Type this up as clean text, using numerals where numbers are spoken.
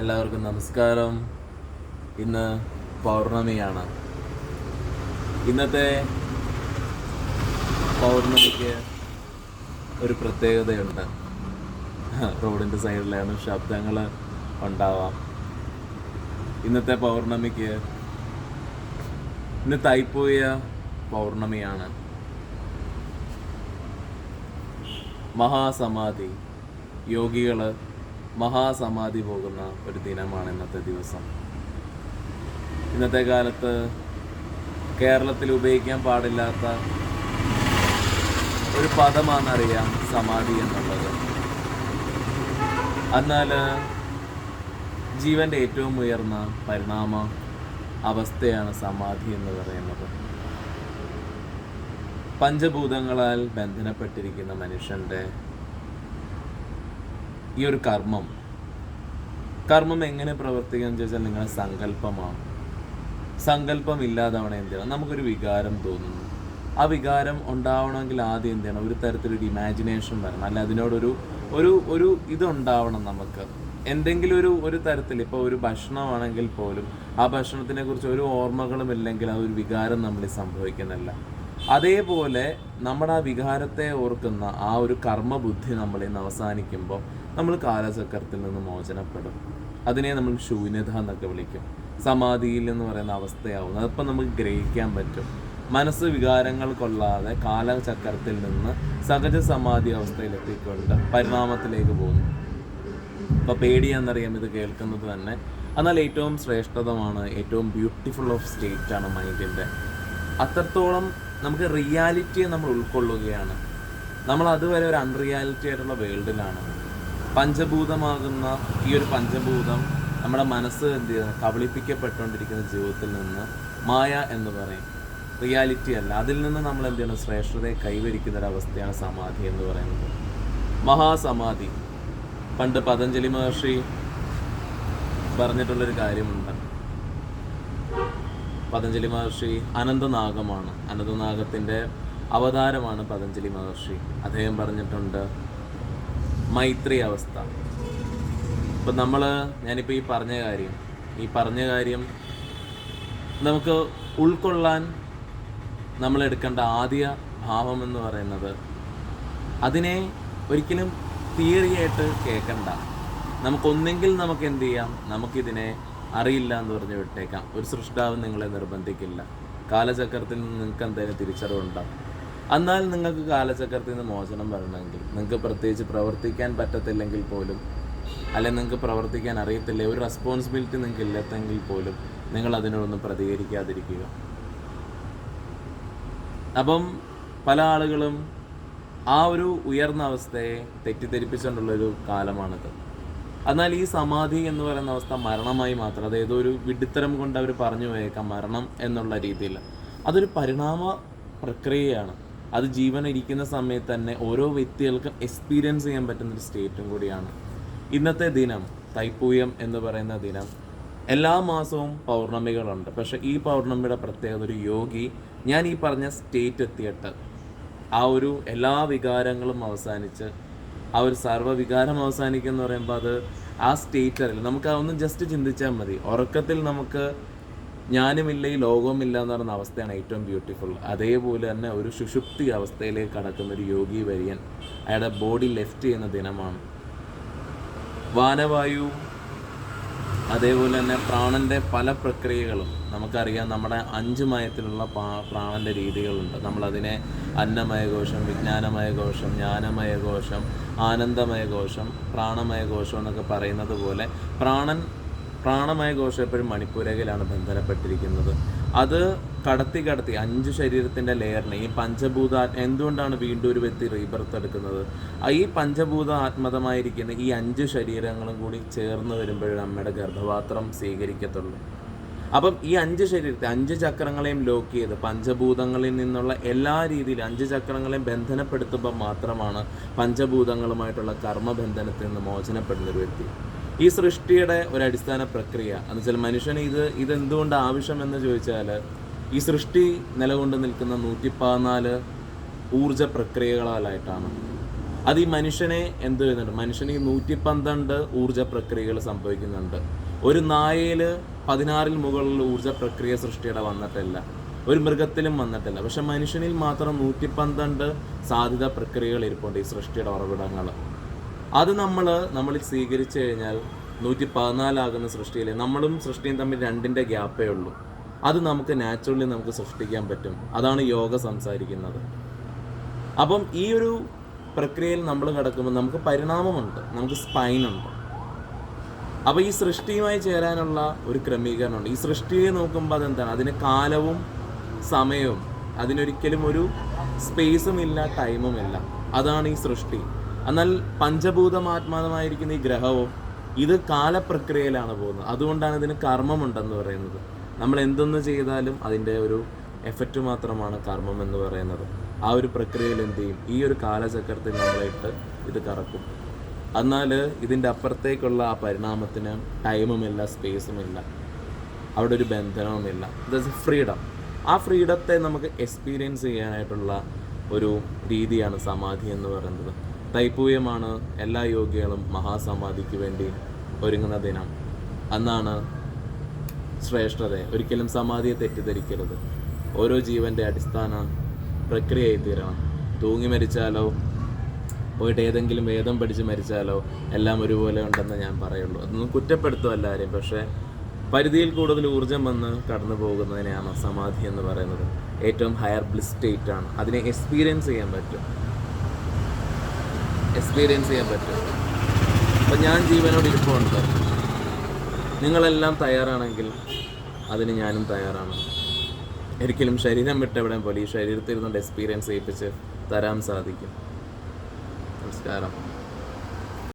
എല്ലാവർക്കും നമസ്കാരം. ഇന്ന് പൗർണമിയാണ്. ഇന്നത്തെ പൗർണമിക്ക് ഒരു പ്രത്യേകതയുണ്ട്. റോഡിൻ്റെ സൈഡിലാണ്, ശബ്ദങ്ങൾ ഉണ്ടാവാം. ഇന്നത്തെ പൗർണമിക്ക് ഇന്ന് തൈപ്പൂയ പൗർണമിയാണ്. മഹാസമാധി, യോഗികൾ മഹാസമാധി പോകുന്ന ഒരു ദിനമാണ് ഇന്നത്തെ ദിവസം. ഇന്നത്തെ കാലത്ത് കേരളത്തിൽ ഉപയോഗിക്കാൻ പാടില്ലാത്ത ഒരു പദമാണെന്നറിയാം സമാധി എന്നുള്ളത്. എന്നാൽ ജീവൻ്റെ ഏറ്റവും ഉയർന്ന പരിണാമ അവസ്ഥയാണ് സമാധി എന്ന് പറയുന്നത്. പഞ്ചഭൂതങ്ങളാൽ ബന്ധനപ്പെട്ടിരിക്കുന്ന മനുഷ്യൻ്റെ ഈ ഒരു കർമ്മം എങ്ങനെ പ്രവർത്തിക്കാന്ന് ചോദിച്ചാൽ നിങ്ങളുടെ സങ്കല്പമാണ്. സങ്കല്പം ഇല്ലാതാവണം എന്താണ്? നമുക്കൊരു വികാരം തോന്നുന്നു. ആ വികാരം ഉണ്ടാവണമെങ്കിൽ ആദ്യം എന്താണ്? ഒരു തരത്തിലൊരു ഇമാജിനേഷൻ വരണം, അല്ല അതിനോടൊരു ഒരു ഒരു ഇതുണ്ടാവണം. നമുക്ക് എന്തെങ്കിലും ഒരു തരത്തിൽ, ഇപ്പോൾ ഒരു ഭക്ഷണമാണെങ്കിൽ പോലും ആ ഭക്ഷണത്തിനെ കുറിച്ച് ഒരു ഓർമ്മകളും ഇല്ലെങ്കിൽ ആ ഒരു വികാരം നമ്മളിൽ സംഭവിക്കുന്നില്ല. അതേപോലെ നമ്മുടെ ആ വികാരത്തെ ഓർക്കുന്ന ആ ഒരു കർമ്മബുദ്ധി നമ്മളിൽ നിന്ന് അവസാനിക്കുമ്പോൾ നമ്മൾ കാലചക്രത്തിൽ നിന്ന് മോചനപ്പെടും. അതിനെ നമ്മൾ ശൂന്യത എന്നൊക്കെ വിളിക്കും. സമാധിയിൽ എന്ന് പറയുന്ന അവസ്ഥയാവുന്നത് അതിപ്പോൾ നമുക്ക് ഗ്രഹിക്കാൻ പറ്റും. മനസ്സ് വികാരങ്ങൾ കൊള്ളാതെ കാലചക്രത്തിൽ നിന്ന് സഹജ സമാധി അവസ്ഥയിലെത്തിക്കൊണ്ട് പരിണാമത്തിലേക്ക് പോകുന്നു. ഇപ്പോൾ പേടിയാണെന്നറിയാം ഇത് കേൾക്കുന്നത് തന്നെ. എന്നാൽ ഏറ്റവും ശ്രേഷ്ഠതമാണ്, ഏറ്റവും ബ്യൂട്ടിഫുൾ ഓഫ് സ്റ്റേറ്റാണ് മൈൻഡിൻ്റെ. അത്രത്തോളം നമുക്ക് റിയാലിറ്റിയെ നമ്മൾ ഉൾക്കൊള്ളുകയാണ്. നമ്മൾ അതുവരെ ഒരു അൺറിയാലിറ്റി ആയിട്ടുള്ള വേൾഡിലാണ്. പഞ്ചഭൂതമാകുന്ന ഈ ഒരു പഞ്ചഭൂതം നമ്മുടെ മനസ്സ് കബളിപ്പിക്കപ്പെട്ടുകൊണ്ടിരിക്കുന്ന ജീവിതത്തിൽ നിന്ന് മായ എന്ന് പറയും, റിയാലിറ്റി അല്ല. അതിൽ നിന്ന് നമ്മൾ എന്ത് ചെയ്യണം? ശ്രേഷ്ഠതയെ കൈവരിക്കുന്ന ഒരവസ്ഥയാണ് സമാധി എന്ന് പറയുന്നത്. മഹാസമാധി, പണ്ട് പതഞ്ജലി മഹർഷി പറഞ്ഞിട്ടുള്ളൊരു കാര്യമുണ്ട്. പതഞ്ജലി മഹർഷി അനന്തനാഗമാണ്, അനന്തനാഗത്തിൻ്റെ അവതാരമാണ് പതഞ്ജലി മഹർഷി. അദ്ദേഹം പറഞ്ഞിട്ടുണ്ട് മൈത്രി അവസ്ഥ. ഇപ്പം ഞാനിപ്പോൾ ഈ പറഞ്ഞ കാര്യം നമുക്ക് ഉൾക്കൊള്ളാൻ നമ്മൾ എടുക്കേണ്ട ആദ്യ ഭാവം എന്ന് പറയുന്നത്, അതിനെ ഒരിക്കലും തിയറിയായിട്ട് കേൾക്കണ്ട. നമുക്കൊന്നെങ്കിൽ നമുക്ക് എന്ത് ചെയ്യാം? നമുക്കിതിനെ അറിയില്ല എന്ന് പറഞ്ഞ് വിട്ടേക്കാം. ഒരു സൃഷ്ടാവ് നിങ്ങളെ നിർബന്ധിക്കില്ല. കാലചക്രത്തിൽ നിന്ന് നിങ്ങൾക്ക് എന്തെങ്കിലും തിരിച്ചറിവുണ്ടാവും. എന്നാൽ നിങ്ങൾക്ക് കാലചക്രത്തിൽ നിന്ന് മോചനം വരണമെങ്കിൽ, നിങ്ങൾക്ക് പ്രത്യേകിച്ച് പ്രവർത്തിക്കാൻ പറ്റത്തില്ലെങ്കിൽ പോലും, അല്ലെങ്കിൽ നിങ്ങൾക്ക് പ്രവർത്തിക്കാൻ അറിയത്തില്ല, ഒരു റെസ്പോൺസിബിലിറ്റി നിങ്ങൾക്ക് ഇല്ലാത്തെങ്കിൽ പോലും നിങ്ങൾ അതിനോടൊന്നും പ്രതികരിക്കാതിരിക്കുക. അപ്പം പല ആളുകളും ആ ഒരു ഉയർന്ന അവസ്ഥയെ തെറ്റിദ്ധരിപ്പിച്ചുകൊണ്ടുള്ളൊരു കാലമാണിത്. എന്നാൽ ഈ സമാധി എന്ന് പറയുന്ന അവസ്ഥ മരണമായി മാത്രം, അത് ഏതോ ഒരു വിഡ്ഢിത്തരം കൊണ്ട് അവർ പറഞ്ഞു പോയേക്കാം മരണം എന്നുള്ള രീതിയിൽ. അതൊരു പരിണാമ പ്രക്രിയയാണ്. അത് ജീവൻ ഇരിക്കുന്ന സമയത്ത് തന്നെ ഓരോ വ്യക്തികൾക്കും എക്സ്പീരിയൻസ് ചെയ്യാൻ പറ്റുന്നൊരു സ്റ്റേറ്റും കൂടിയാണ്. ഇന്നത്തെ ദിനം, തൈപ്പൂയം എന്ന് പറയുന്ന ദിനം, എല്ലാ മാസവും പൗർണമികളുണ്ട്. പക്ഷേ ഈ പൗർണമിയുടെ പ്രത്യേകത, ഒരു യോഗി ഞാൻ ഈ പറഞ്ഞ സ്റ്റേറ്റ് എത്തിയിട്ട് ആ ഒരു എല്ലാ വികാരങ്ങളും അവസാനിച്ച്, ആ ഒരു സർവ്വവികാരം അവസാനിക്കുക എന്ന് പറയുമ്പോൾ അത് ആ സ്റ്റേറ്റ് അറിയില്ല. നമുക്ക് അതൊന്ന് ജസ്റ്റ് ചിന്തിച്ചാൽ മതി. ഉറക്കത്തിൽ നമുക്ക് ഞാനുമില്ല ഈ ലോകവുമില്ല എന്ന് പറയുന്ന അവസ്ഥയാണ് ഏറ്റവും ബ്യൂട്ടിഫുൾ. അതേപോലെ തന്നെ ഒരു സുഷുപ്തി അവസ്ഥയിലേക്ക് കടക്കുന്ന ഒരു യോഗി വര്യൻ അയാളുടെ ബോഡി ലെഫ്റ്റ് ചെയ്യുന്ന ദിനമാണ്. വാനവായു, അതേപോലെ തന്നെ പ്രാണൻ്റെ പല പ്രക്രിയകളും നമുക്കറിയാം. നമ്മുടെ 5 മയത്തിലുള്ള പ്രാണൻ്റെ രീതികളുണ്ട്. നമ്മളതിനെ അന്നമയകോശം, വിജ്ഞാനമയകോശം, ജ്ഞാനമയകോശം, ആനന്ദമയകോശം, പ്രാണമയകോശം എന്നൊക്കെ പറയുന്നത് പോലെ പ്രാണമയകോശം എപ്പോഴും മണിപ്പൂരകയിലാണ് ബന്ധനപ്പെട്ടിരിക്കുന്നത്. അത് കടത്തി 5 ശരീരത്തിൻ്റെ ലെയറിനെ, ഈ പഞ്ചഭൂത, എന്തുകൊണ്ടാണ് വീണ്ടും ഒരു വ്യക്തി റീബർത്ത് എടുക്കുന്നത്? ഈ പഞ്ചഭൂത ആത്മതമായിരിക്കുന്ന ഈ 5 ശരീരങ്ങളും കൂടി ചേർന്ന് വരുമ്പോഴേ നമ്മുടെ ഗർഭപാത്രം സ്വീകരിക്കത്തുള്ളൂ. അപ്പം ഈ 5 ശരീരത്തെ 5 ചക്രങ്ങളെയും ലോക്ക് ചെയ്ത് പഞ്ചഭൂതങ്ങളിൽ നിന്നുള്ള എല്ലാ രീതിയിലും 5 ചക്രങ്ങളെയും ബന്ധനപ്പെടുത്തുമ്പോൾ മാത്രമാണ് പഞ്ചഭൂതങ്ങളുമായിട്ടുള്ള കർമ്മബന്ധനത്തിൽ നിന്ന് മോചനപ്പെടുന്നൊരു വ്യക്തി. ഈ സൃഷ്ടിയുടെ ഒരു അടിസ്ഥാന പ്രക്രിയ എന്ന് വെച്ചാൽ മനുഷ്യന് ഇതെന്തുകൊണ്ട് ആവശ്യമെന്ന് ചോദിച്ചാൽ, ഈ സൃഷ്ടി നിലകൊണ്ട് നിൽക്കുന്ന 114 ഊർജ പ്രക്രിയകളാലായിട്ടാണ്. അത് ഈ മനുഷ്യനെ എന്ത് ചെയ്യുന്നുണ്ട്? മനുഷ്യന് ഈ 112 ഊർജ്ജ പ്രക്രിയകൾ സംഭവിക്കുന്നുണ്ട്. ഒരു നായയിൽ 16 മുകളിൽ ഊർജ്ജ പ്രക്രിയ സൃഷ്ടിയുടെ വന്നിട്ടില്ല, ഒരു മൃഗത്തിലും വന്നിട്ടില്ല. പക്ഷെ മനുഷ്യനിൽ മാത്രം 112 സാധ്യത പ്രക്രിയകൾ ഇരിപ്പുണ്ട്, ഈ സൃഷ്ടിയുടെ ഉറവിടങ്ങൾ. അത് നമ്മളിൽ സ്വീകരിച്ചു കഴിഞ്ഞാൽ 114 ആകുന്ന സൃഷ്ടിയിൽ നമ്മളും സൃഷ്ടിയും തമ്മിൽ 2ന്റെ ഗ്യാപ്പേ ഉള്ളൂ. അത് നമുക്ക് നാച്ചുറലി നമുക്ക് സൃഷ്ടിക്കാൻ പറ്റും. അതാണ് യോഗ സംസാരിക്കുന്നത്. അപ്പം ഈ ഒരു പ്രക്രിയയിൽ നമ്മൾ കിടക്കുമ്പോൾ നമുക്ക് പരിണാമമുണ്ട്, നമുക്ക് സ്പൈനുണ്ട്. അപ്പോൾ ഈ സൃഷ്ടിയുമായി ചേരാനുള്ള ഒരു ക്രമീകരണമുണ്ട്. ഈ സൃഷ്ടിയെ നോക്കുമ്പോൾ അതെന്താണ്? അതിന് കാലവും സമയവും, അതിനൊരിക്കലും ഒരു സ്പേസും ഇല്ല, ടൈമും ഇല്ല. അതാണ് ഈ സൃഷ്ടി. എന്നാൽ പഞ്ചഭൂതമാത്മാതമായിരിക്കുന്ന ഈ ഗ്രഹവും ഇത് കാലപ്രക്രിയയിലാണ് പോകുന്നത്. അതുകൊണ്ടാണ് ഇതിന് കർമ്മമുണ്ടെന്ന് പറയുന്നത്. നമ്മൾ എന്തൊന്ന് ചെയ്താലും അതിൻ്റെ ഒരു എഫക്റ്റ് മാത്രമാണ് കർമ്മം എന്ന് പറയുന്നത്. ആ ഒരു പ്രക്രിയയിൽ എന്ത് ചെയ്യും? ഈ ഒരു കാലചക്രത്തിൽ നമ്മളിട്ട് ഇത് കറക്കും. എന്നാൽ ഇതിൻ്റെ അപ്പുറത്തേക്കുള്ള ആ പരിണാമത്തിന് ടൈമുമില്ല, സ്പേസുമില്ല, അവിടെ ഒരു ബന്ധനവുമില്ല. That's freedom. ആ ഫ്രീഡത്തെ നമുക്ക് എക്സ്പീരിയൻസ് ചെയ്യാനായിട്ടുള്ള ഒരു രീതിയാണ് സമാധി എന്ന് പറയുന്നത്. തൈപ്പൂയമാണ് എല്ലാ യോഗികളും മഹാസമാധിക്ക് വേണ്ടി ഒരുങ്ങുന്ന ദിനം. അന്നാണ് ശ്രേഷ്ഠത. ഒരിക്കലും സമാധിയെ തെറ്റിദ്ധരിക്കരുത്. ഓരോ ജീവൻ്റെ അടിസ്ഥാന പ്രക്രിയയായി തീരണം. തൂങ്ങി മരിച്ചാലോ പോയിട്ട് ഏതെങ്കിലും വേദം പഠിച്ച് മരിച്ചാലോ എല്ലാം ഒരുപോലെ ഉണ്ടെന്ന് ഞാൻ പറയുള്ളൂ. അതൊന്നും കുറ്റപ്പെടുത്തും എല്ലാവരെയും. പക്ഷേ പരിധിയിൽ കൂടുതൽ ഊർജ്ജം വന്ന് കടന്നു പോകുന്നതിനെയാണ് സമാധി എന്ന് പറയുന്നത്. ഏറ്റവും ഹയർ ബ്ലിസ് സ്റ്റേറ്റ് ആണ്. അതിനെ എക്സ്പീരിയൻസ് ചെയ്യാൻ പറ്റും. അപ്പം ഞാൻ ജീവനോട് ഇരിപ്പുണ്ട്. നിങ്ങളെല്ലാം തയ്യാറാണെങ്കിൽ അതിന് ഞാനും തയ്യാറാണ്. ഒരിക്കലും ശരീരം വിട്ടെവിടെയും പോലെ ഈ ശരീരത്തിൽ ഇരുന്നുകൊണ്ട് എക്സ്പീരിയൻസ് ചെയ്യിപ്പിച്ച് തരാൻ സാധിക്കും. നമസ്കാരം.